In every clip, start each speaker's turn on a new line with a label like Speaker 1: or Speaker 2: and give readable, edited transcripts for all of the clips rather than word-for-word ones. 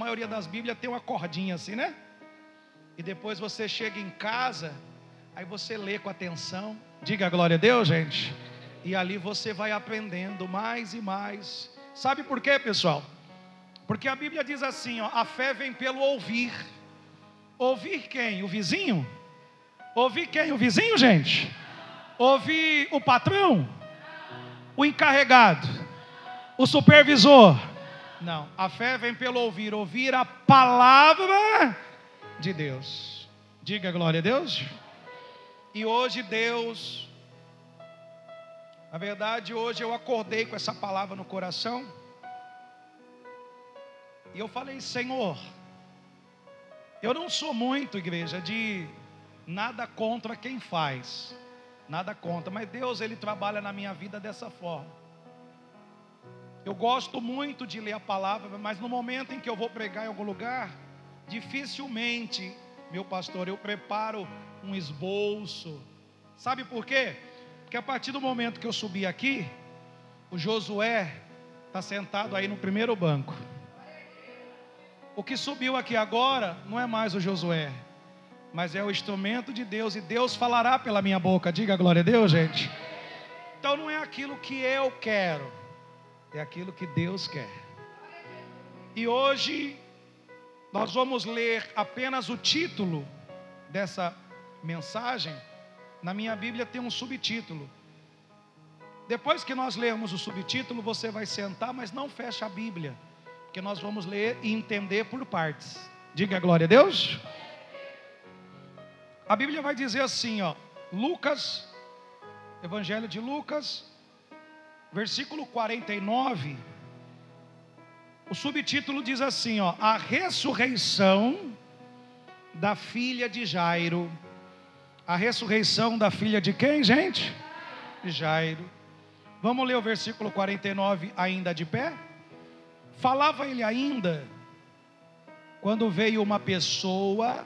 Speaker 1: maioria das Bíblias tem uma cordinha assim, né? E depois você chega em casa, aí você lê com atenção. Diga glória a Deus, gente. E ali você vai aprendendo mais e mais. Sabe por quê, pessoal? Porque a Bíblia diz assim, ó, a fé vem pelo ouvir. Ouvir quem? O vizinho? Ouvir quem? O vizinho, gente? Ouvir o patrão? O encarregado? O supervisor? Não, a fé vem pelo ouvir. Ouvir a palavra de Deus. Diga glória a Deus. E hoje Deus, na verdade hoje eu acordei com essa palavra no coração. E eu falei, Senhor, eu não sou muito, igreja, de nada contra quem faz, nada contra, mas Deus, Ele trabalha na minha vida dessa forma. Eu gosto muito de ler a palavra, mas no momento em que eu vou pregar em algum lugar, dificilmente, meu pastor, eu preparo um esboço. Sabe por quê? Porque a partir do momento que eu subi aqui, o Josué está sentado aí no primeiro banco. O que subiu aqui agora não é mais o Josué, mas é o instrumento de Deus, e Deus falará pela minha boca. Diga glória a Deus, gente. Então não é aquilo que eu quero, é aquilo que Deus quer. E hoje nós vamos ler apenas o título dessa mensagem. Na minha Bíblia tem um subtítulo. Depois que nós lermos o subtítulo, você vai sentar, mas não fecha a Bíblia, porque nós vamos ler e entender por partes. Diga glória a Deus. A Bíblia vai dizer assim, ó, Lucas, Evangelho de Lucas, versículo 49. O subtítulo diz assim, ó, a ressurreição da filha de Jairo. A ressurreição da filha de quem, gente? De Jairo. Vamos ler o versículo 49 ainda de pé? Falava ele ainda, quando veio uma pessoa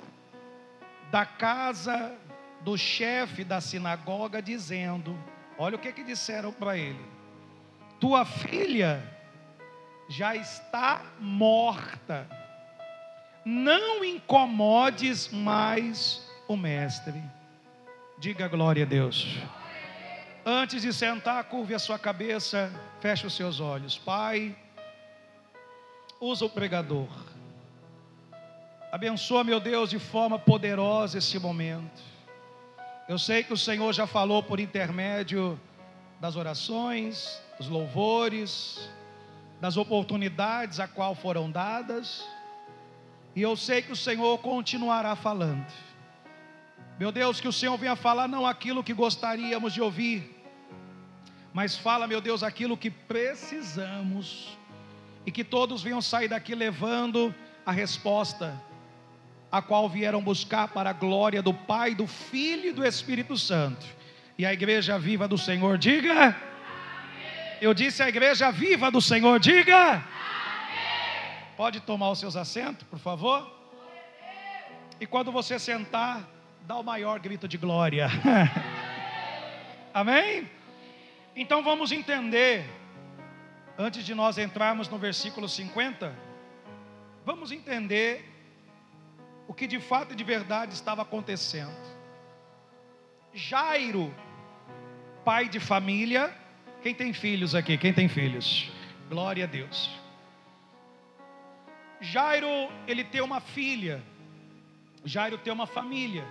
Speaker 1: da casa do chefe da sinagoga, dizendo, olha o que disseram para ele: tua filha já está morta, não incomodes mais o mestre. Diga glória a Deus. Antes de sentar, curve a sua cabeça, feche os seus olhos. Pai, usa o pregador, abençoa, meu Deus, de forma poderosa esse momento. Eu sei que o Senhor já falou por intermédio das orações, dos louvores, das oportunidades a qual foram dadas, e eu sei que o Senhor continuará falando. Meu Deus, que o Senhor venha falar não aquilo que gostaríamos de ouvir, mas fala, meu Deus, aquilo que precisamos, e que todos venham sair daqui levando a resposta a qual vieram buscar, para a glória do Pai, do Filho e do Espírito Santo. E a igreja viva do Senhor diga amém. Eu disse a igreja viva do Senhor diga amém. Pode tomar os seus assentos, por favor. E quando você sentar, dá o maior grito de glória. Amém? Então vamos entender, antes de nós entrarmos no versículo 50, vamos entender o que de fato e de verdade estava acontecendo. Jairo, pai de família. Quem tem filhos aqui? Quem tem filhos? Glória a Deus. Jairo, ele tem uma filha. Jairo tem uma família.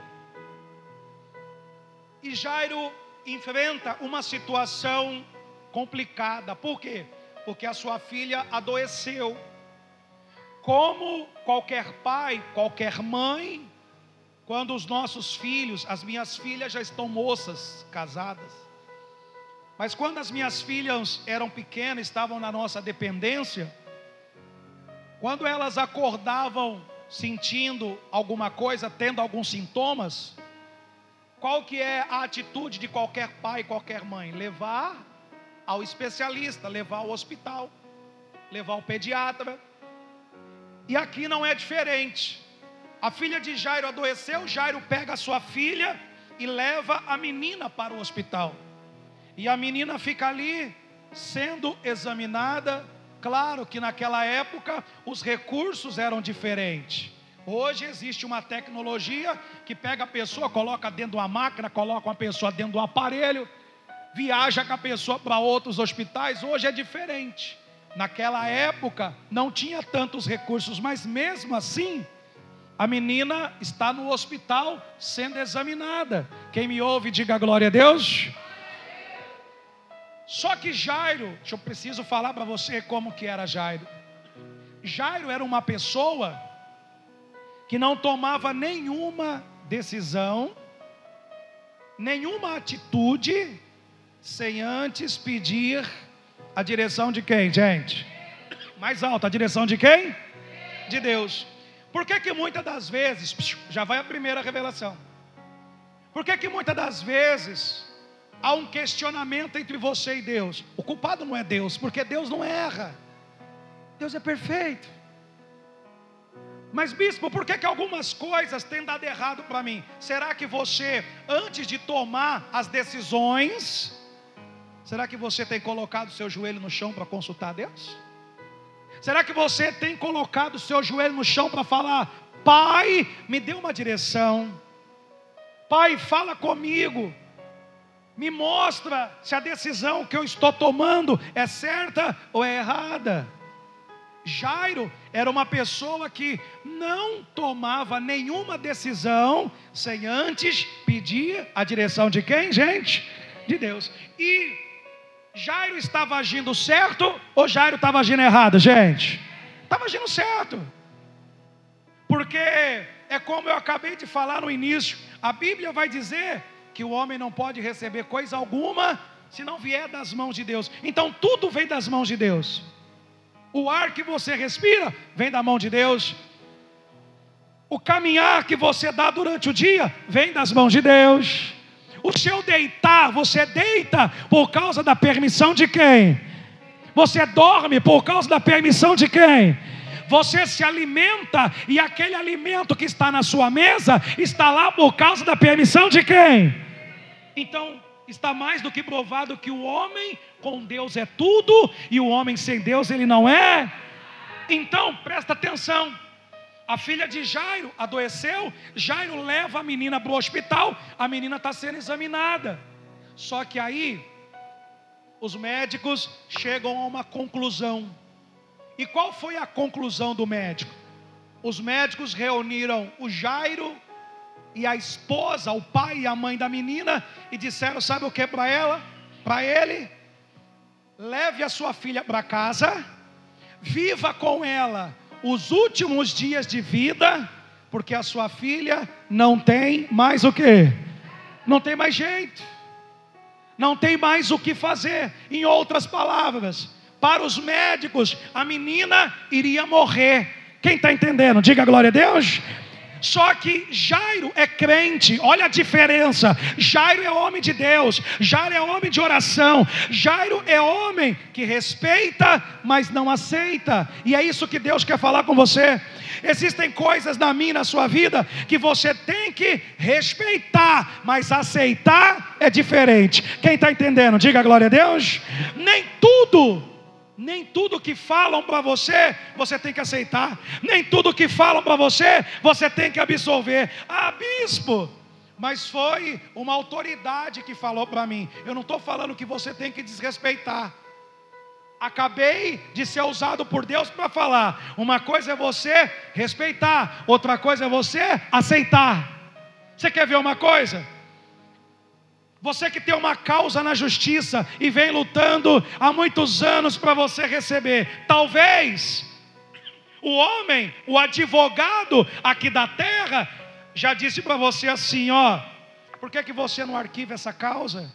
Speaker 1: E Jairo enfrenta uma situação complicada. Por quê? Porque a sua filha adoeceu. Como qualquer pai, qualquer mãe, quando os nossos filhos, as minhas filhas já estão moças, casadas, mas quando as minhas filhas eram pequenas, estavam na nossa dependência, quando elas acordavam sentindo alguma coisa, tendo alguns sintomas, qual que é a atitude de qualquer pai, qualquer mãe? Levar ao especialista, levar ao hospital, levar ao pediatra. E aqui não é diferente. A filha de Jairo adoeceu, Jairo pega a sua filha e leva a menina para o hospital. E a menina fica ali sendo examinada, Claro que naquela época os recursos eram diferentes. Hoje existe uma tecnologia que pega a pessoa, coloca dentro de uma máquina, coloca uma pessoa dentro do aparelho, viaja com a pessoa para outros hospitais. Hoje é diferente. Naquela época não tinha tantos recursos, mas mesmo assim, a menina está no hospital sendo examinada. Quem me ouve, diga glória a Deus. Só que Jairo, eu preciso falar para você como que era Jairo. Jairo era uma pessoa que não tomava nenhuma decisão, nenhuma atitude, sem antes pedir a direção de quem, gente? Mais alto, a direção de quem? De Deus. Por que muitas das vezes, já vai a primeira revelação, por que muitas das vezes há um questionamento entre você e Deus? O culpado não é Deus, porque Deus não erra, Deus é perfeito. Mas bispo, por que algumas coisas têm dado errado para mim? Será que você, antes de tomar as decisões, será que você tem colocado o seu joelho no chão para consultar a Deus? Será que você tem colocado o seu joelho no chão para falar: Pai, me dê uma direção, Pai, fala comigo, me mostra se a decisão que eu estou tomando é certa ou é errada? Jairo era uma pessoa que não tomava nenhuma decisão sem antes pedir a direção de quem, gente? De Deus. E Jairo estava agindo certo ou Jairo estava agindo errado, gente? Estava agindo certo. Porque é como eu acabei de falar no início, a Bíblia vai dizer que o homem não pode receber coisa alguma se não vier das mãos de Deus. Então tudo vem das mãos de Deus. O ar que você respira vem da mão de Deus. O caminhar que você dá durante o dia vem das mãos de Deus. O seu deitar, você deita por causa da permissão de quem? Você dorme por causa da permissão de quem? Você se alimenta e aquele alimento que está na sua mesa está lá por causa da permissão de quem? Então, está mais do que provado que o homem com Deus é tudo e o homem sem Deus ele não é. Então presta atenção, a filha de Jairo adoeceu, Jairo leva a menina para o hospital, a menina está sendo examinada. Só que aí os médicos chegam a uma conclusão. E qual foi a conclusão do médico? Os médicos reuniram o Jairo e a esposa, o pai e a mãe da menina, e disseram: sabe o que para ela? Para ele: leve a sua filha para casa, viva com ela os últimos dias de vida, porque a sua filha não tem mais o quê? Não tem mais jeito, não tem mais o que fazer. Em outras palavras, para os médicos, a menina iria morrer. Quem está entendendo? Diga glória a Deus. Só que Jairo é crente, olha a diferença. Jairo é homem de Deus, Jairo é homem de oração, Jairo é homem que respeita, mas não aceita. E é isso que Deus quer falar com você. Existem coisas na minha e na sua vida que você tem que respeitar, mas aceitar é diferente. Quem está entendendo? Diga glória a Deus. Nem tudo que falam para você, você tem que aceitar. Nem tudo que falam para você, você tem que absorver. Ah, bispo, mas foi uma autoridade que falou para mim. Eu não estou falando que você tem que desrespeitar. Acabei de ser usado por Deus para falar. Uma coisa é você respeitar, outra coisa é você aceitar. Você quer ver uma coisa? Você que tem uma causa na justiça e vem lutando há muitos anos para você receber. Talvez o homem, o advogado aqui da terra, já disse para você assim: ó, por que você não arquiva essa causa?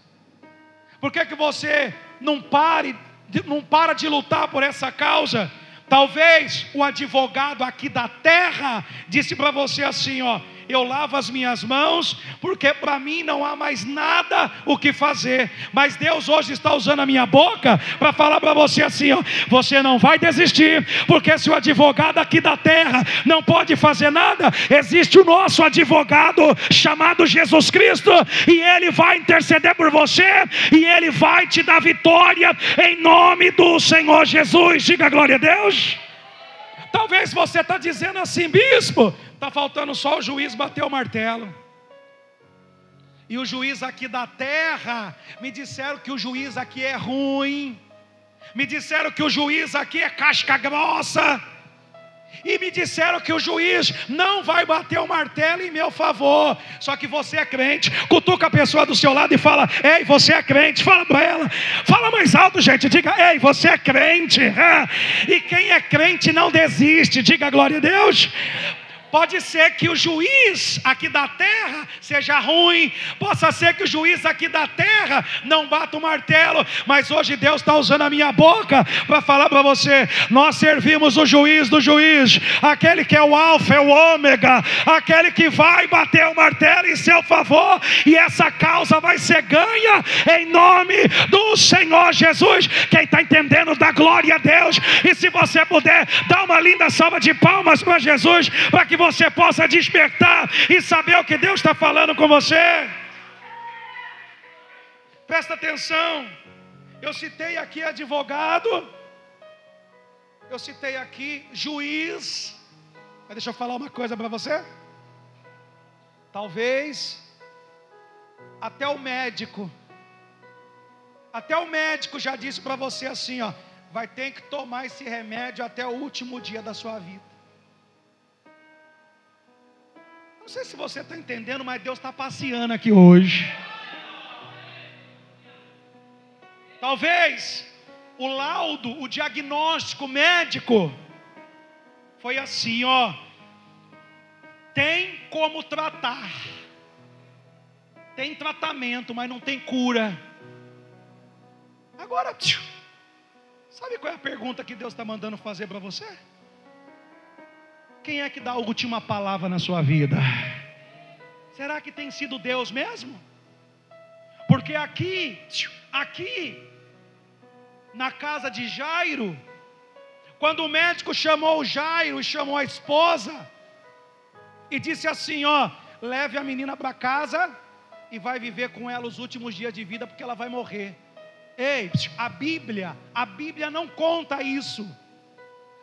Speaker 1: Por que você não para de lutar por essa causa? Talvez o advogado aqui da terra disse para você assim: ó, eu lavo as minhas mãos, porque para mim não há mais nada o que fazer. Mas Deus hoje está usando a minha boca para falar para você assim, ó, você não vai desistir, porque se o advogado aqui da terra não pode fazer nada, existe o nosso advogado chamado Jesus Cristo, e Ele vai interceder por você, e Ele vai te dar vitória, em nome do Senhor Jesus. Diga glória a Deus. Talvez você está dizendo assim, bispo, está faltando só o juiz bater o martelo. E o juiz aqui da terra, me disseram que o juiz aqui é ruim, me disseram que o juiz aqui é casca grossa, e me disseram que o juiz não vai bater o martelo em meu favor. Só que você é crente. Cutuca a pessoa do seu lado e fala: ei, você é crente. Fala para ela, fala mais alto, gente. Diga: ei, você é crente. E quem é crente não desiste. Diga glória a Deus. Pode ser que o juiz aqui da terra seja ruim, possa ser que o juiz aqui da terra não bata o martelo, mas hoje Deus está usando a minha boca para falar para você: nós servimos o juiz do juiz, aquele que é o alfa, é o ômega, aquele que vai bater o martelo em seu favor, e essa causa vai ser ganha em nome do Senhor Jesus. Quem está entendendo, dá glória a Deus. E se você puder, dá uma linda salva de palmas para Jesus, para que você possa despertar e saber o que Deus está falando com você. Presta atenção. Eu citei aqui advogado, eu citei aqui juiz. Mas deixa eu falar uma coisa para você. Talvez até o médico já disse para você assim, ó: vai ter que tomar esse remédio até o último dia da sua vida. Não sei se você está entendendo, mas Deus está passeando aqui hoje. Talvez o laudo, o diagnóstico médico foi assim, ó: tem como tratar, tem tratamento, mas não tem cura. Agora, sabe qual é a pergunta que Deus está mandando fazer para você? Quem é que dá a última palavra na sua vida? Será que tem sido Deus mesmo? Porque aqui na casa de Jairo, quando o médico chamou o Jairo e chamou a esposa e disse assim, ó: leve a menina para casa e vai viver com ela os últimos dias de vida, porque ela vai morrer. Ei, a Bíblia não conta isso,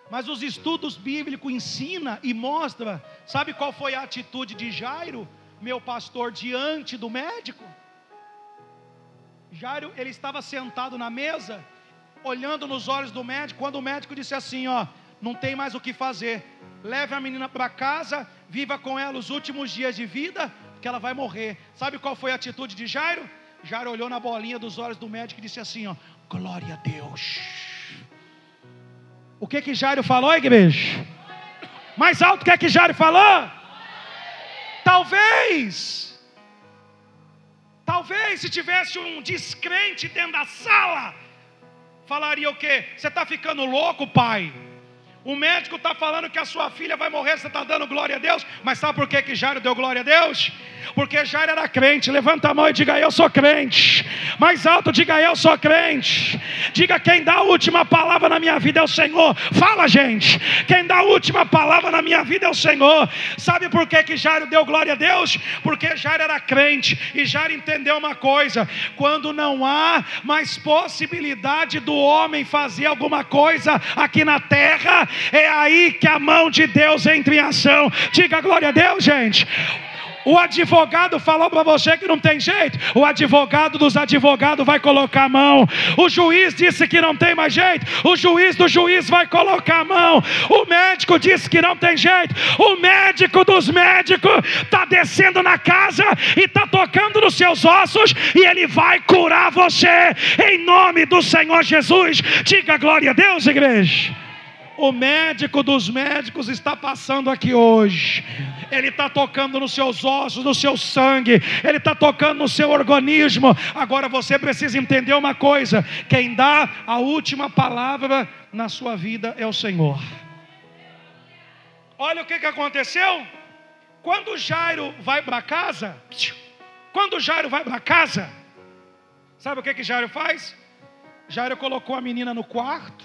Speaker 1: mas os estudos bíblicos ensinam e mostram. Sabe qual foi a atitude de Jairo, meu pastor, diante do médico? Jairo, ele estava sentado na mesa, olhando nos olhos do médico, quando o médico disse assim, ó: não tem mais o que fazer, leve a menina para casa, viva com ela os últimos dias de vida, porque ela vai morrer. Sabe qual foi a atitude de Jairo? Jairo olhou na bolinha dos olhos do médico e disse assim, ó: glória a Deus. O que Jairo falou, igreja? Mais alto, o que Jairo falou? Talvez se tivesse um descrente dentro da sala, falaria o quê? Você está ficando louco, pai? O médico está falando que a sua filha vai morrer, você está dando glória a Deus. Mas sabe por que Jairo deu glória a Deus? Porque Jairo era crente. Levanta a mão e diga: eu sou crente. Mais alto, diga: eu sou crente. Diga: quem dá a última palavra na minha vida é o Senhor. Fala, gente. Quem dá a última palavra na minha vida é o Senhor. Sabe por que Jairo deu glória a Deus? Porque Jairo era crente. E Jairo entendeu uma coisa: quando não há mais possibilidade do homem fazer alguma coisa aqui na terra, é aí que a mão de Deus entra em ação. Diga glória a Deus, gente. O advogado falou para você que não tem jeito, o advogado dos advogados vai colocar a mão. O juiz disse que não tem mais jeito, o juiz do juiz vai colocar a mão. O médico disse que não tem jeito, o médico dos médicos está descendo na casa e está tocando nos seus ossos, e ele vai curar você em nome do Senhor Jesus. Diga glória a Deus, igreja. O médico dos médicos está passando aqui hoje. Ele está tocando nos seus ossos, no seu sangue, ele está tocando no seu organismo. Agora você precisa entender uma coisa: quem dá a última palavra na sua vida é o Senhor. Olha o que aconteceu. Quando Jairo vai para casa, sabe o que Jairo faz? Jairo colocou a menina no quarto,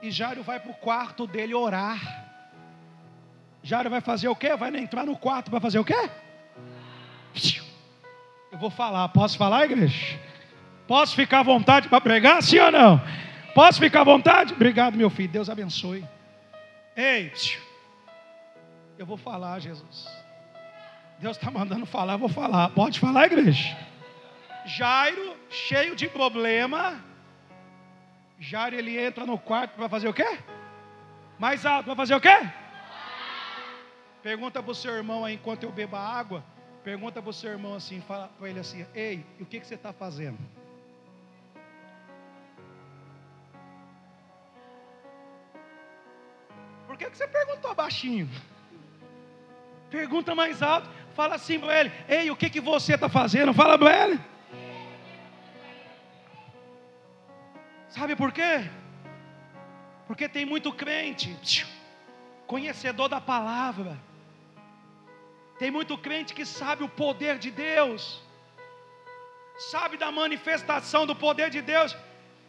Speaker 1: e Jairo vai para o quarto dele orar. Jairo vai fazer o quê? Vai entrar no quarto para fazer o quê? Eu vou falar, posso falar, igreja? Posso ficar à vontade para pregar, sim ou não? Posso ficar à vontade? Obrigado, meu filho, Deus abençoe. Ei, eu vou falar, Jesus. Deus está mandando falar, eu vou falar. Pode falar, igreja? Jairo, cheio de problema. Jairo, ele entra no quarto para fazer o quê? Mais alto, para fazer o quê? Pergunta para o seu irmão aí, enquanto eu bebo a água. Pergunta para o seu irmão assim, fala para ele assim: ei, o que você está fazendo? Por que você perguntou baixinho? Pergunta mais alto. Fala assim para ele: ei, o que você está fazendo? Fala para ele. Sabe por quê? Porque tem muito crente conhecedor da palavra. Tem muito crente que sabe o poder de Deus, sabe da manifestação do poder de Deus,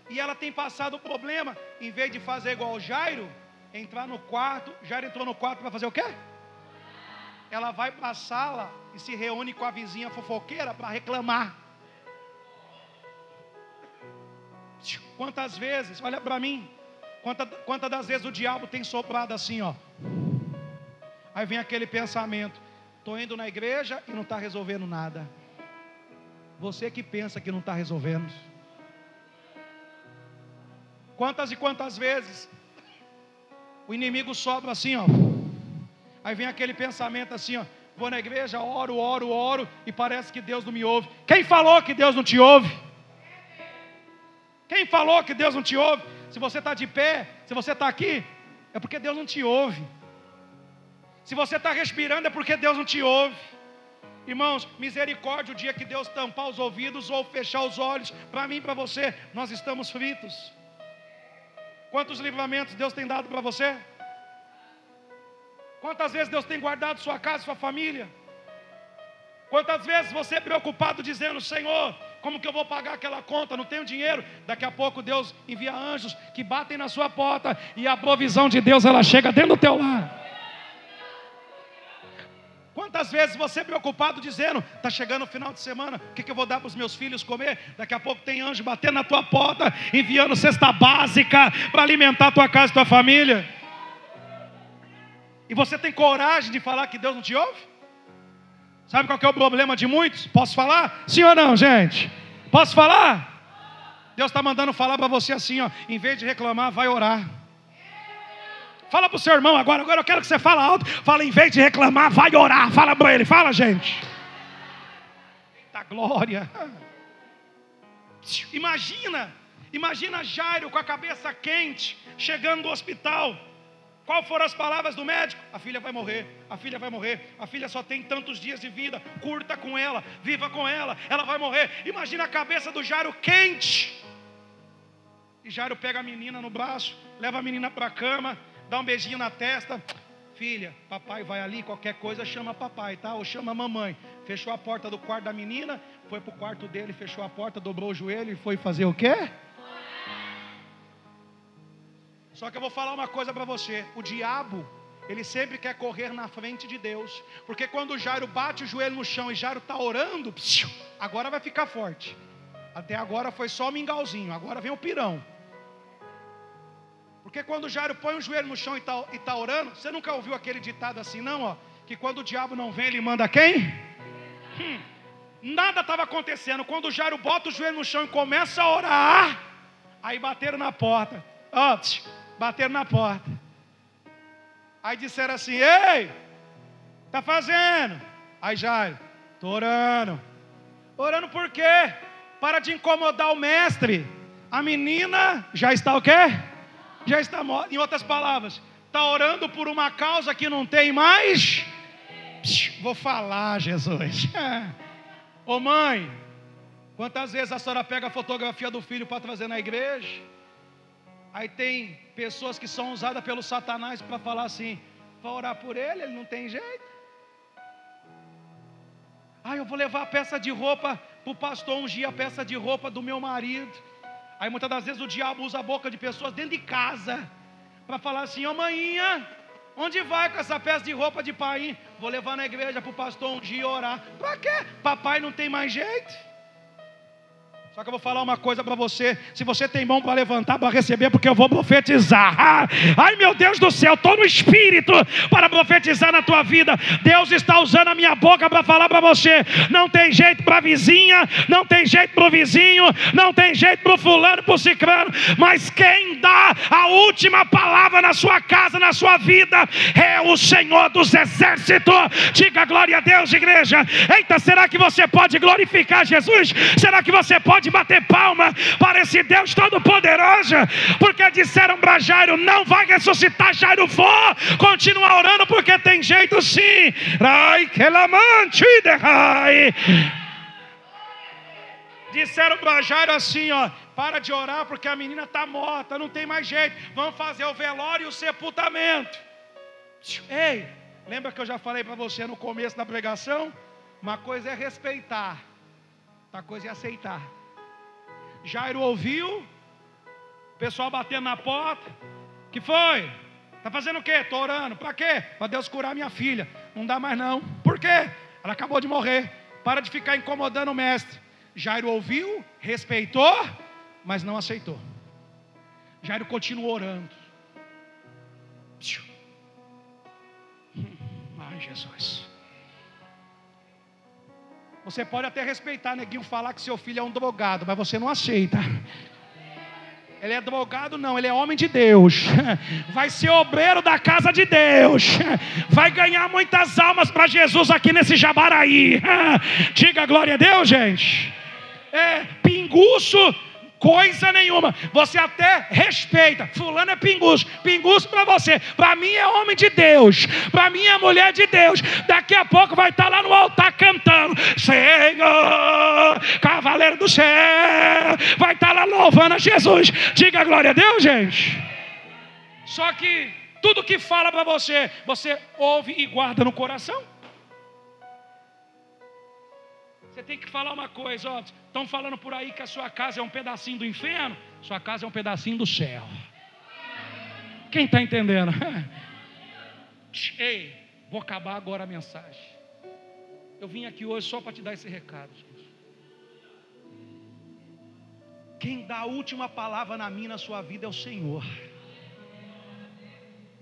Speaker 1: e ela tem passado o problema. Em vez de fazer igual o Jairo, entrar no quarto. Jairo entrou no quarto para fazer o quê? Ela vai para a sala e se reúne com a vizinha fofoqueira para reclamar. Quantas vezes, olha para mim, quantas das vezes o diabo tem soprado assim, ó. Aí vem aquele pensamento: estou indo na igreja e não está resolvendo nada. Você que pensa que não está resolvendo. Quantas e quantas vezes o inimigo sopra assim, ó. Aí vem aquele pensamento assim, ó: vou na igreja, oro, e parece que Deus não me ouve. Quem falou que Deus não te ouve? Quem falou que Deus não te ouve? Se você está de pé, se você está aqui, é porque Deus não te ouve. Se você está respirando, é porque Deus não te ouve. Irmãos, misericórdia o dia que Deus tampar os ouvidos ou fechar os olhos. Para mim e para você, nós estamos fritos. Quantos livramentos Deus tem dado para você? Quantas vezes Deus tem guardado sua casa, sua família? Quantas vezes você é preocupado dizendo: Senhor, como que eu vou pagar aquela conta? Não tenho dinheiro. Daqui a pouco Deus envia anjos que batem na sua porta, e a provisão de Deus, ela chega dentro do teu lar. Quantas vezes você é preocupado dizendo: está chegando o final de semana, o que eu vou dar para os meus filhos comer? Daqui a pouco tem anjo batendo na tua porta, enviando cesta básica para alimentar a tua casa e tua família. E você tem coragem de falar que Deus não te ouve? Sabe qual que é o problema de muitos? Posso falar? Sim ou não, gente? Posso falar? Deus está mandando falar para você assim, ó: em vez de reclamar, vai orar. Fala para o seu irmão agora eu quero que você fale alto. Fala: em vez de reclamar, vai orar. Fala para ele, fala, gente. Eita glória. Imagina Jairo com a cabeça quente, chegando do hospital. Qual foram as palavras do médico? A filha vai morrer, a filha vai morrer. A filha só tem tantos dias de vida. Curta com ela, viva com ela, ela vai morrer. Imagina a cabeça do Jairo quente. E Jairo pega a menina no braço, leva a menina para a cama, dá um beijinho na testa. Filha, papai vai ali, qualquer coisa chama papai, tá? Ou chama mamãe. Fechou a porta do quarto da menina, foi para o quarto dele, fechou a porta, dobrou o joelho e foi fazer o quê? Só que eu vou falar uma coisa para você: o diabo, ele sempre quer correr na frente de Deus. Porque quando Jairo bate o joelho no chão e Jairo está orando, agora vai ficar forte. Até agora foi só o mingauzinho, agora vem o pirão. Porque quando Jairo põe o joelho no chão e tá orando, você nunca ouviu aquele ditado assim, não? Ó, que quando o diabo não vem, ele manda quem? Nada estava acontecendo. Quando Jairo bota o joelho no chão e começa a orar, aí bateram na porta. Ó, bateram na porta. Aí disseram assim: ei, tá fazendo? Aí Jairo: tô orando. Orando por quê? Para de incomodar o mestre. A menina já está o quê? Já está morta. Em outras palavras, está orando por uma causa que não tem mais. Vou falar, Jesus. Ô mãe, quantas vezes a senhora pega a fotografia do filho para trazer na igreja? Aí tem pessoas que são usadas pelo Satanás para falar assim: vai orar por ele, ele não tem jeito. Ah, eu vou levar a peça de roupa para o pastor ungir a peça de roupa do meu marido. Aí muitas das vezes o diabo usa a boca de pessoas dentro de casa para falar assim: ô maninha, onde vai com essa peça de roupa de pai? Vou levar na igreja para o pastor ungir e orar. Para quê? Papai não tem mais jeito. Só que eu vou falar uma coisa para você. Se você tem mão para levantar, para receber, porque eu vou profetizar. Ai meu Deus do céu, estou no espírito para profetizar na tua vida. Deus está usando a minha boca para falar para você. Não tem jeito para a vizinha, não tem jeito para o vizinho, não tem jeito para o fulano, para o ciclano. Mas quem dá a última palavra na sua casa, na sua vida, é o Senhor dos Exércitos. Diga glória a Deus, igreja. Eita, será que você pode glorificar Jesus? Será que você pode bater palma para esse Deus todo poderoso? Porque disseram para Jairo: não vai ressuscitar. Jairo, for, continua orando, porque tem jeito sim. Disseram para Jairo assim, ó: para de orar, porque a menina está morta, não tem mais jeito, vamos fazer o velório e o sepultamento. Ei, lembra que eu já falei para você no começo da pregação? Uma coisa é respeitar, outra coisa é aceitar. Jairo ouviu o pessoal batendo na porta. Que foi? Está fazendo o quê? Estou orando. Para quê? Para Deus curar minha filha. Não dá mais não. Por quê? Ela acabou de morrer. Para de ficar incomodando o mestre. Jairo ouviu, respeitou, mas não aceitou. Jairo continuou orando. Ai, Jesus. Você pode até respeitar, neguinho, falar que seu filho é um drogado, mas você não aceita. Ele é drogado não, ele é homem de Deus. Vai ser obreiro da casa de Deus. Vai ganhar muitas almas para Jesus aqui nesse Jabaraí. Diga glória a Deus, gente. Pinguço, coisa nenhuma. Você até respeita. Fulano é pinguço. Pinguço para você. Para mim é homem de Deus. Para mim é mulher de Deus. Daqui a pouco vai estar lá no altar cantando: Senhor, cavaleiro do céu. Vai estar lá louvando a Jesus. Diga glória a Deus, gente. Só que tudo que fala para você, você ouve e guarda no coração. Você tem que falar uma coisa, ó. Estão falando por aí que a sua casa é um pedacinho do inferno. Sua casa é um pedacinho do céu. Quem está entendendo? Ei, vou acabar agora a mensagem. Eu vim aqui hoje só para te dar esse recado, gente. Quem dá a última palavra na minha, na sua vida, é o Senhor.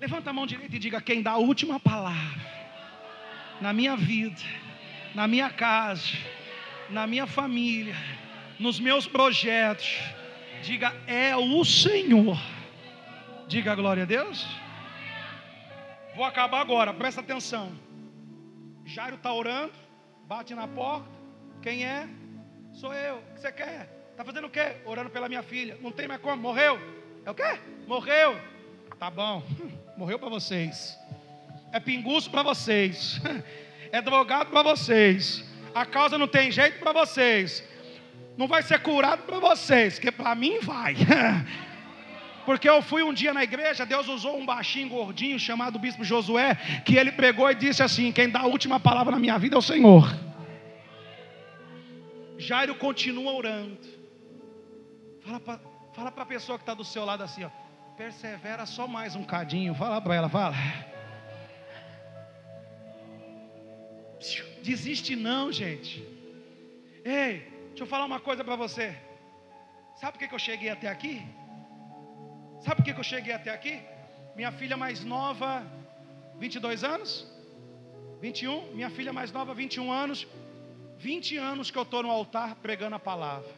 Speaker 1: Levanta a mão direita e diga: quem dá a última palavra na minha vida, na minha casa, na minha família, nos meus projetos, diga: é o Senhor. Diga glória a Deus. Vou acabar agora, presta atenção. Jairo está orando, bate na porta. Quem é? Sou eu. O que você quer? Está fazendo o quê? Orando pela minha filha. Não tem mais como, morreu. É o quê? Morreu. Tá bom, morreu para vocês. É pinguço para vocês. É drogado para vocês. A causa não tem jeito para vocês. Não vai ser curado para vocês, que para mim vai. Porque eu fui um dia na igreja, Deus usou um baixinho gordinho chamado Bispo Josué, que ele pregou e disse assim: quem dá a última palavra na minha vida é o Senhor. Jairo continua orando. Fala para a pessoa que está do seu lado assim, ó: persevera só mais um cadinho. Fala para ela, fala. Desiste não, gente. Ei, deixa eu falar uma coisa para você. Sabe por que eu cheguei até aqui? Sabe por que eu cheguei até aqui? Minha filha mais nova, 22 anos? 21? Minha filha mais nova, 21 anos. 20 anos que eu estou no altar pregando a palavra.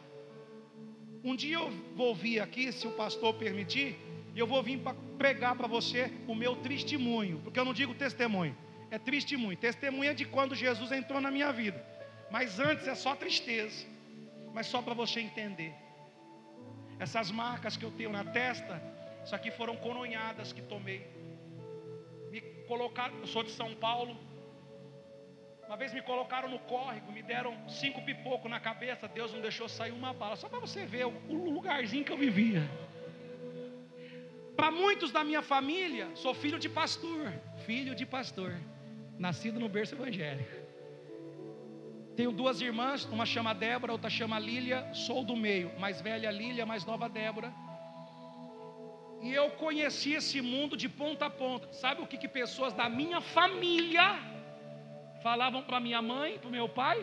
Speaker 1: Um dia eu vou vir aqui, se o pastor permitir, e eu vou vir para pregar para você o meu testemunho. Porque eu não digo testemunho, é testemunho. Testemunho é de quando Jesus entrou na minha vida. Mas antes é só tristeza. Mas só para você entender. Essas marcas que eu tenho na testa, isso aqui foram coronhadas que tomei. Me colocaram, eu sou de São Paulo. Uma vez me colocaram no córrego, me deram 5 pipocos na cabeça. Deus não deixou sair uma bala. Só para você ver o lugarzinho que eu vivia. Para muitos da minha família, sou filho de pastor. Filho de pastor, nascido no berço evangélico. Tenho duas irmãs, uma chama Débora, outra chama Lília. Sou do meio, mais velha Lília, mais nova Débora. E eu conheci esse mundo de ponta a ponta. Sabe o que pessoas da minha família falavam para minha mãe, para o meu pai?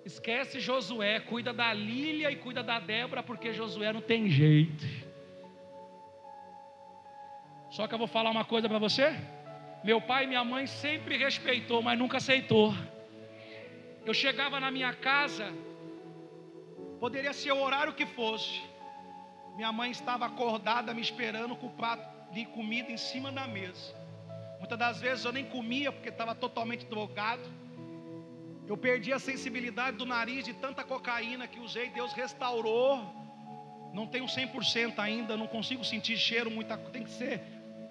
Speaker 1: Esquece Josué, cuida da Lília e cuida da Débora, porque Josué não tem jeito. Só que eu vou falar uma coisa para você. Meu pai e minha mãe sempre respeitou, mas nunca aceitou. Eu chegava na minha casa, poderia ser o horário que fosse, minha mãe estava acordada me esperando com o prato de comida em cima da mesa. Muitas das vezes eu nem comia porque estava totalmente drogado. Eu perdi a sensibilidade do nariz de tanta cocaína que usei. Deus restaurou. Não tenho 100% ainda, não consigo sentir cheiro,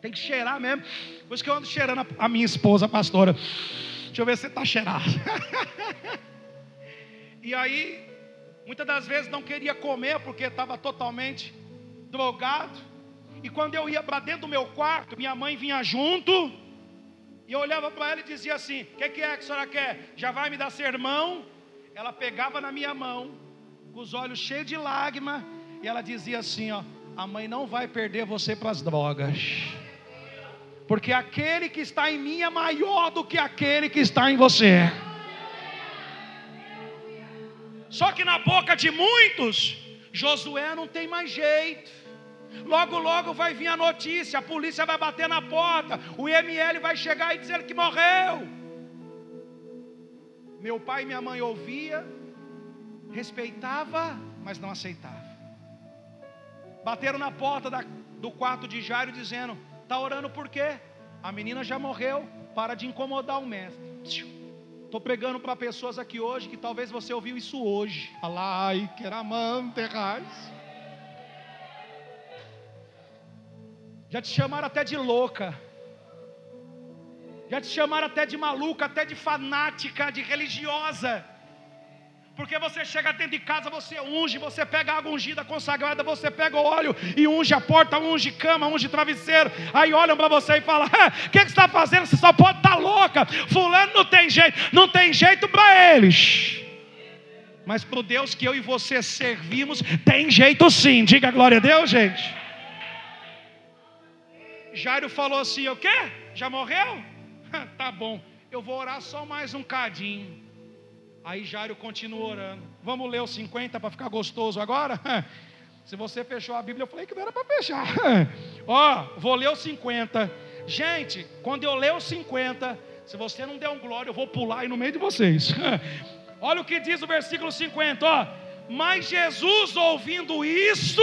Speaker 1: tem que cheirar mesmo. Por isso que eu ando cheirando a minha esposa, a pastora. Deixa eu ver se você está cheirado. E aí, muitas das vezes não queria comer porque estava totalmente drogado. E quando eu ia para dentro do meu quarto, minha mãe vinha junto. E eu olhava para ela e dizia assim: o que é que a senhora quer? Já vai me dar sermão? Ela pegava na minha mão, com os olhos cheios de lágrima, e ela dizia assim: ó, a mãe não vai perder você para as drogas, porque aquele que está em mim é maior do que aquele que está em você. Só que na boca de muitos, Josué não tem mais jeito. Logo, logo vai vir a notícia, a polícia vai bater na porta, o IML vai chegar e dizer que morreu. Meu pai e minha mãe ouvia, respeitava, mas não aceitava. Bateram na porta do quarto de Jairo dizendo: está orando por quê? A menina já morreu, para de incomodar o mestre. Estou pregando para pessoas aqui hoje que talvez você ouviu isso hoje. Alai, queramanterrais. Já te chamaram até de louca. Já te chamaram até de maluca, até de fanática, de religiosa. Porque você chega dentro de casa, você unge, você pega a água ungida consagrada, você pega o óleo e unge a porta, unge cama, unge travesseiro. Aí olham para você e falam: o que você está fazendo? Você só pode estar louca. Fulano não tem jeito. Não tem jeito para eles. Mas para o Deus que eu e você servimos, tem jeito sim. Diga glória a Deus, gente. Jairo falou assim: o quê? Já morreu? Tá bom, eu vou orar só mais um cadinho. Aí Jairo continua orando. Vamos ler os 50 para ficar gostoso agora? Se você fechou a Bíblia, eu falei que não era para fechar. Vou ler os 50. Gente, quando eu ler os 50, se você não der um glória, eu vou pular aí no meio de vocês. Olha o que diz o versículo 50. Mas Jesus, ouvindo isso,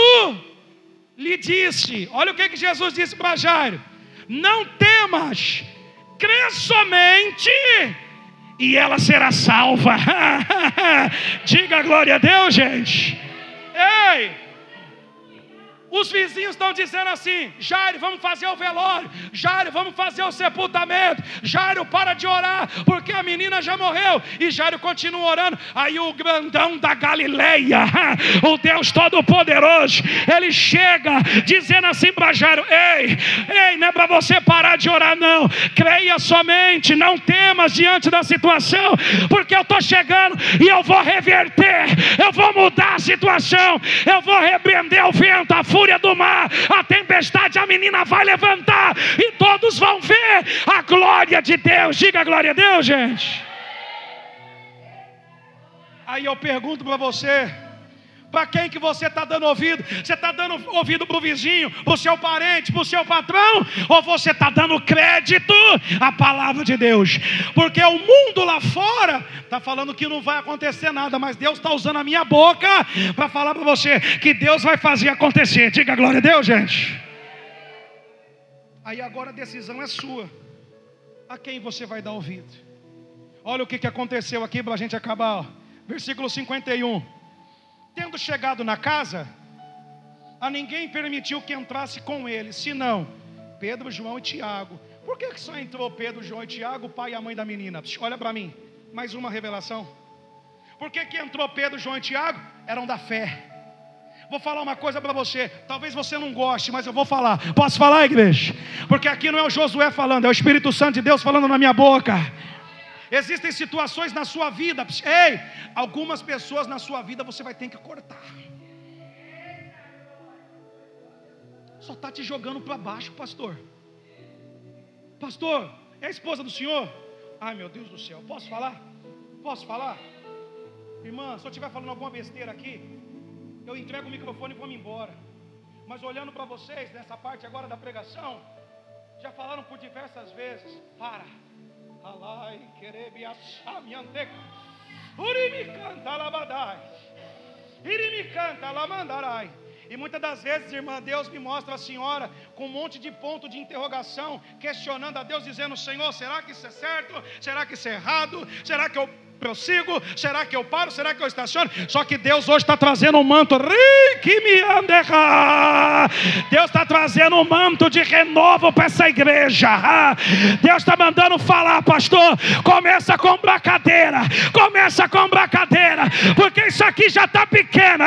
Speaker 1: lhe disse: olha o que Jesus disse para Jairo: não temas, crê somente, e ela será salva. Diga glória a Deus, gente. Ei, os vizinhos estão dizendo assim: Jairo, vamos fazer o velório. Jairo, vamos fazer o sepultamento. Jairo, para de orar, porque a menina já morreu. E Jairo continua orando. Aí o grandão da Galileia, o Deus Todo-Poderoso, ele chega dizendo assim para Jairo: ei, não é para você parar de orar não. Creia somente, não temas diante da situação, porque eu estou chegando e eu vou reverter, eu vou mudar a situação, eu vou repreender o vento, a fúria do mar, a tempestade. A menina vai levantar e todos vão ver a glória de Deus. Diga a glória a Deus, gente. Aí eu pergunto para você: para quem que você está dando ouvido? Você está dando ouvido para o vizinho, para o seu parente, para o seu patrão? Ou você está dando crédito à palavra de Deus? Porque o mundo lá fora está falando que não vai acontecer nada, mas Deus está usando a minha boca para falar para você que Deus vai fazer acontecer. Diga glória a Deus, gente. Aí agora a decisão é sua. A quem você vai dar ouvido? Olha o que aconteceu aqui para a gente acabar. Versículo 51. Tendo chegado na casa, a ninguém permitiu que entrasse com ele, senão Pedro, João e Tiago. Por que só entrou Pedro, João e Tiago, o pai e a mãe da menina? Olha para mim, mais uma revelação. Por que entrou Pedro, João e Tiago? Eram da fé. Vou falar uma coisa para você, talvez você não goste, mas eu vou falar. Posso falar, igreja? Porque aqui não é o Josué falando, é o Espírito Santo de Deus falando na minha boca. Existem situações na sua vida, ei, algumas pessoas na sua vida você vai ter que cortar. Só está te jogando para baixo, pastor. Pastor, é a esposa do senhor? Ai, meu Deus do céu, posso falar? Posso falar? Irmã, se eu estiver falando alguma besteira aqui, eu entrego o microfone e vou me embora. Mas olhando para vocês, nessa parte agora da pregação, já falaram por diversas vezes, para. Alai, querebi achami anteca. Urimi canta labadai. Irimi canta lamandarai. E muitas das vezes, irmã, Deus me mostra a senhora com um monte de ponto de interrogação, questionando a Deus, dizendo: Senhor, será que isso é certo? Será que isso é errado? Será que eu prossigo? Será que eu paro? Será que eu estaciono? Só que Deus hoje está trazendo um manto. Deus está trazendo um manto de renovo para essa igreja. Deus está mandando falar, pastor. Começa a comprar cadeira. Começa a comprar cadeira. Porque isso aqui já está pequeno.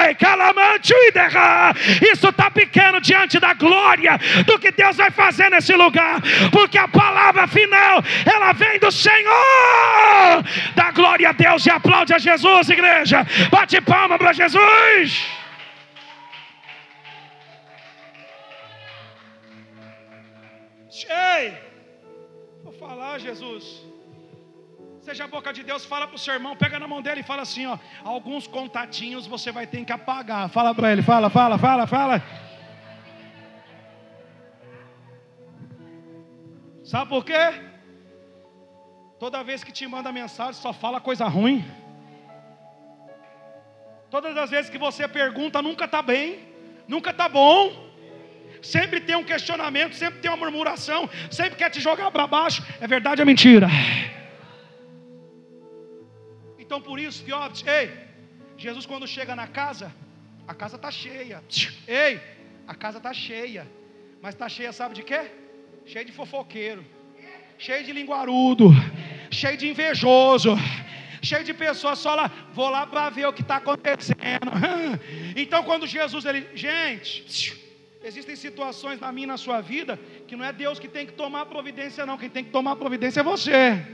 Speaker 1: Isso está pequeno diante da glória do que Deus vai fazer nesse lugar. Porque a palavra final, ela vem do Senhor. Da glória a Deus, e aplaude a Jesus, igreja. Bate palma para Jesus. Ei, vou falar, Jesus. Seja a boca de Deus, fala para o seu irmão, pega na mão dele e fala assim, ó: alguns contatinhos você vai ter que apagar. Fala para ele, fala. Sabe por quê? Toda vez que te manda mensagem, só fala coisa ruim. Todas as vezes que você pergunta, nunca está bem, nunca está bom. Sempre tem um questionamento, sempre tem uma murmuração, sempre quer te jogar para baixo. É verdade ou é mentira? Então por isso que, ó, ei, Jesus quando chega na casa, a casa está cheia. Ei, a casa está cheia. Mas está cheia, sabe de quê? Cheia de fofoqueiro, cheio de linguarudo, cheio de invejoso, cheio de pessoas só lá, vou lá para ver o que está acontecendo. Então quando Jesus, gente, existem situações na minha e na sua vida, que não é Deus que tem que tomar providência não, quem tem que tomar providência é você.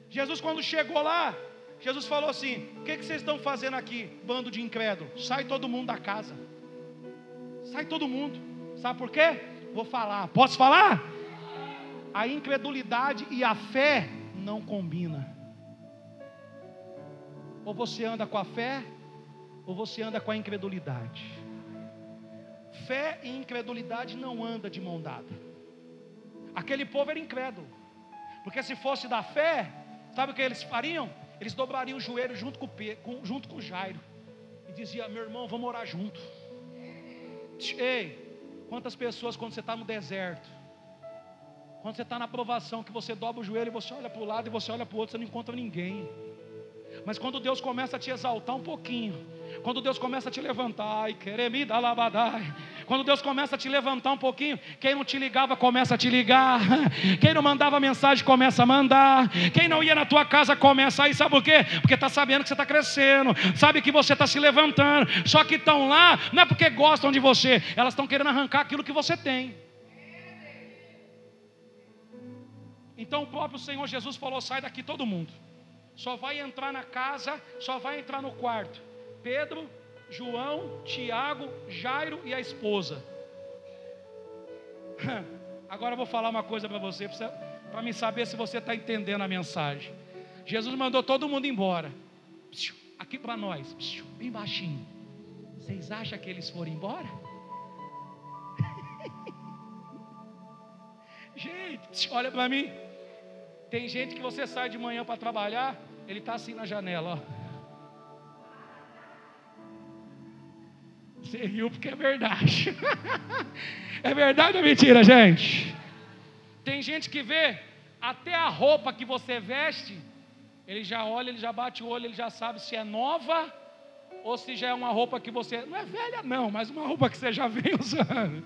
Speaker 1: Jesus quando chegou lá, Jesus falou assim: o que vocês estão fazendo aqui, bando de incrédulos? Sai todo mundo da casa. Sai todo mundo. Sabe por quê? Vou falar, posso falar? A incredulidade e a fé não combinam. Ou você anda com a fé, ou você anda com a incredulidade. Fé e incredulidade não andam de mão dada. Aquele povo era incrédulo, porque se fosse da fé, sabe o que eles fariam? Eles dobrariam o joelho junto com Jairo e dizia: meu irmão, vamos orar junto. Ei, quantas pessoas quando você está no deserto, quando você está na provação, que você dobra o joelho e você olha para o lado e você olha para o outro, você não encontra ninguém. Mas quando Deus começa a te exaltar um pouquinho, quando Deus começa a te levantar, quando Deus começa a te levantar um pouquinho, quem não te ligava começa a te ligar, quem não mandava mensagem começa a mandar, quem não ia na tua casa começa a ir. Sabe por quê? Porque está sabendo que você está crescendo, sabe que você está se levantando. Só que estão lá, não é porque gostam de você, elas estão querendo arrancar aquilo que você tem. Então o próprio Senhor Jesus falou: sai daqui todo mundo. Só vai entrar na casa, só vai entrar no quarto Pedro, João, Tiago, Jairo e a esposa. Agora eu vou falar uma coisa para você, para me saber se você está entendendo a mensagem. Jesus mandou todo mundo embora. Aqui para nós, bem baixinho. Vocês acham que eles foram embora? Gente, olha para mim. Tem gente que você sai de manhã para trabalhar, ele está assim na janela, ó. Você riu porque é verdade. É verdade ou mentira, gente? Tem gente que vê até a roupa que você veste, ele já olha, ele já bate o olho, ele já sabe se é nova ou se já é uma roupa que você, não é velha não, mas uma roupa que você já vem usando.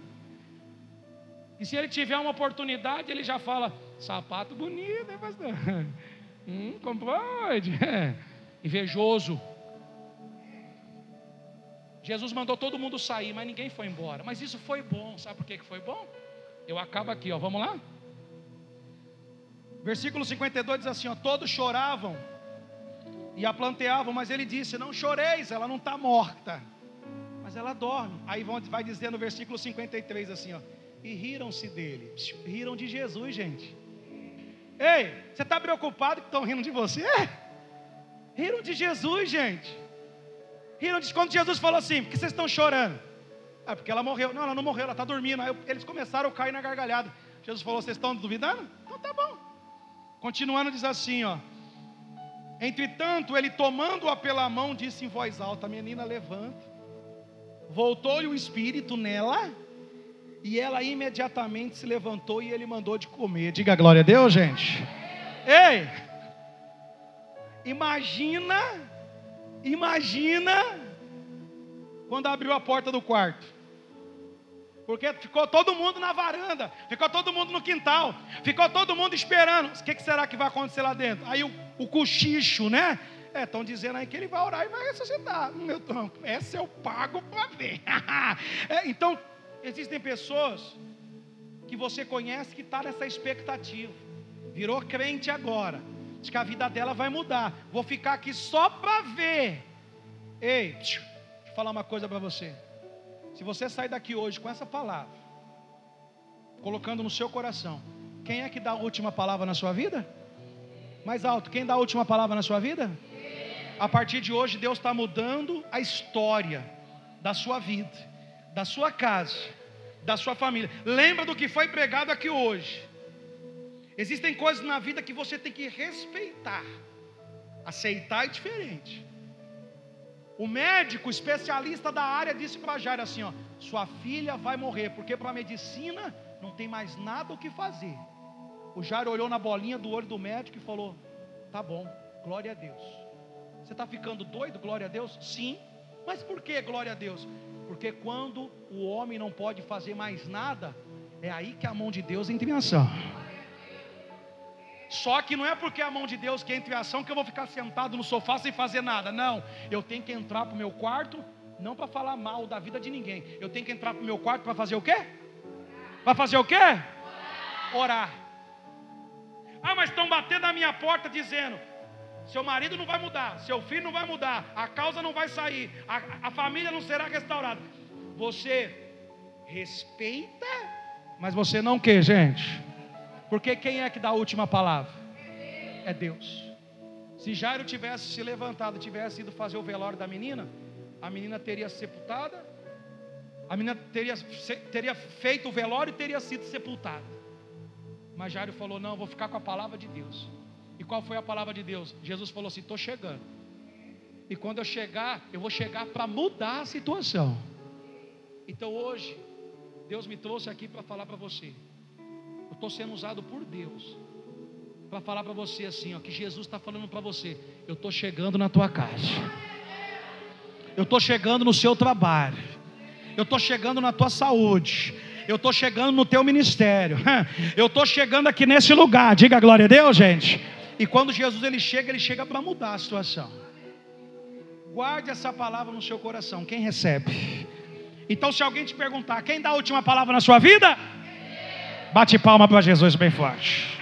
Speaker 1: E se ele tiver uma oportunidade, ele já fala: sapato bonito, hein, pastor? Como pode? Invejoso. Jesus mandou todo mundo sair, mas ninguém foi embora. Mas isso foi bom. Sabe por que foi bom? Eu acabo aqui, ó. Vamos lá? Versículo 52 diz assim, ó, todos choravam e a planteavam, mas ele disse, não choreis, ela não está morta, mas ela dorme. Aí vai dizer no versículo 53 assim, ó, e riram-se dele. Riram de Jesus, gente. Ei, você está preocupado que estão rindo de você? Riram de Jesus, gente. Riram de quando Jesus falou assim, por que vocês estão chorando? Ah, porque ela morreu. Não, ela não morreu, ela está dormindo. Aí eles começaram a cair na gargalhada. Jesus falou, vocês estão duvidando? Então tá bom. Continuando diz assim, ó, entretanto ele tomando-a pela mão disse em voz alta, a menina levanta. Voltou-lhe o espírito nela e ela imediatamente se levantou e ele mandou de comer. Diga glória a Deus, gente. Ei, imagina quando abriu a porta do quarto. Porque ficou todo mundo na varanda, ficou todo mundo no quintal, ficou todo mundo esperando. O que será que vai acontecer lá dentro? Aí o cochicho, né? Estão dizendo aí que ele vai orar e vai ressuscitar. Meu tronco, essa eu pago para ver. Então, existem pessoas que você conhece que está nessa expectativa. Virou crente agora. Diz que a vida dela vai mudar. Vou ficar aqui só para ver. Ei, deixa eu falar uma coisa para você. Se você sair daqui hoje com essa palavra, colocando no seu coração, quem é que dá a última palavra na sua vida? Mais alto, quem dá a última palavra na sua vida? A partir de hoje Deus está mudando a história da sua vida, da sua casa, da sua família. Lembra do que foi pregado aqui hoje. Existem coisas na vida que você tem que respeitar. Aceitar é diferente. O médico especialista da área disse para Jairo assim, ó, sua filha vai morrer, porque para a medicina não tem mais nada o que fazer. O Jairo olhou na bolinha do olho do médico e falou, tá bom, glória a Deus. Você está ficando doido, glória a Deus? Sim, mas por que glória a Deus? Porque quando o homem não pode fazer mais nada, é aí que a mão de Deus entra em ação. Só que não é porque a mão de Deus que entra em ação que eu vou ficar sentado no sofá sem fazer nada. Não, eu tenho que entrar para o meu quarto, não para falar mal da vida de ninguém. Eu tenho que entrar para o meu quarto para fazer o quê? Para fazer o quê? Orar. Ah, mas estão batendo na minha porta dizendo, seu marido não vai mudar, seu filho não vai mudar, a causa não vai sair, a família não será restaurada. Você respeita, mas você não quer, gente. Porque quem é que dá a última palavra? É Deus. Se Jairo tivesse se levantado, tivesse ido fazer o velório da menina, a menina teria sepultada, a menina teria feito o velório e teria sido sepultada. Mas Jairo falou, não, eu vou ficar com a palavra de Deus. E qual foi a palavra de Deus? Jesus falou assim, estou chegando. E quando eu chegar, eu vou chegar para mudar a situação. Então hoje, Deus me trouxe aqui para falar para você. Eu estou sendo usado por Deus para falar para você assim, ó, que Jesus está falando para você, eu estou chegando na tua casa, eu estou chegando no seu trabalho, eu estou chegando na tua saúde, eu estou chegando no teu ministério, eu estou chegando aqui nesse lugar. Diga glória a Deus, gente. E quando Jesus ele chega para mudar a situação. Guarde essa palavra no seu coração. Quem recebe? Então se alguém te perguntar, quem dá a última palavra na sua vida? Bate palma para Jesus bem forte.